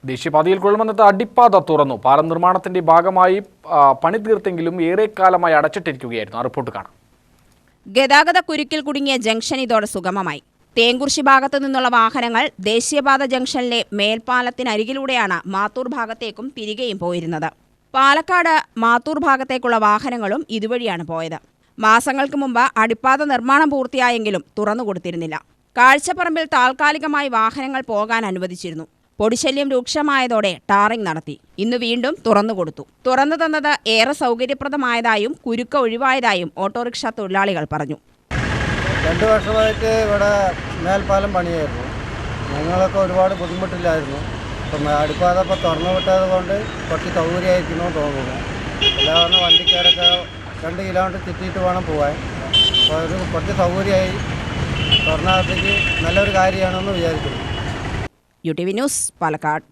ദേശീയപാതയിൽ കുഴൽമന്നത്ത് അടിപ്പാത തുറന്നു. പാലം നിർമ്മാണത്തിന്റെ ഭാഗമായി പണി തീർത്തെങ്കിലും ഏറെക്കാലമായി അടച്ചിട്ടിരിക്കുകയായിരുന്നു. ആ റിപ്പോർട്ട് കാണാം. ഗതാഗത കുരുക്കിൽ കുടുങ്ങിയ ജംഗ്ഷൻ ഇതോടെ സുഗമമായി. തേങ്കുറിശ്ശി ഭാഗത്തു നിന്നുള്ള വാഹനങ്ങൾ ദേശീയപാത ജംഗ്ഷനിലെ മേൽപ്പാലത്തിനരികിലൂടെയാണ് മാത്തൂർ ഭാഗത്തേക്കും തിരികെയും പോയിരുന്നത്. പാലക്കാട് മാത്തൂർ ഭാഗത്തേക്കുള്ള വാഹനങ്ങളും ഇതുവഴിയാണ് പോയത്. മാസങ്ങൾക്ക് മുമ്പ് അടിപ്പാത നിർമ്മാണം പൂർത്തിയായെങ്കിലും തുറന്നുകൊടുത്തിരുന്നില്ല. കാഴ്ചപ്പറമ്പിൽ താൽക്കാലികമായി വാഹനങ്ങൾ പോകാൻ അനുവദിച്ചിരുന്നു. പൊടിശല്യം രൂക്ഷമായതോടെ ടാറിംഗ് നടത്തി. ഇന്ന് വീണ്ടും തുറന്നുകൊടുത്തു. തുറന്നു തന്നത് ഏറെ സൗകര്യപ്രദമായതായും കുരുക്ക് ഒഴിവായതായും ഓട്ടോറിക്ഷ തൊഴിലാളികൾ പറഞ്ഞു. 2 വർഷമായിട്ട് ഇവിടെ മേൽപ്പാലം പണിയായിരുന്നു. ഞങ്ങളൊക്കെ ഒരുപാട് ബുദ്ധിമുട്ടില്ലായിരുന്നു. ഇപ്പം അടിപ്പാത ഇപ്പോൾ തുറന്നു വിട്ടത് കൊണ്ട് കുറച്ച് സൗകര്യമായിരിക്കുന്നു തോന്നുന്നു. എല്ലാവരും വണ്ടിക്കാരൊക്കെ 2 കിലോമീറ്റർ ചുറ്റിയിട്ട് വേണം പോകാൻ. അപ്പോൾ ഒരു കുറച്ച് സൗകര്യമായി തുറന്നത്തേക്ക് നല്ലൊരു കാര്യമാണെന്ന് വിചാരിക്കുന്നു. UTV news, Palakkad.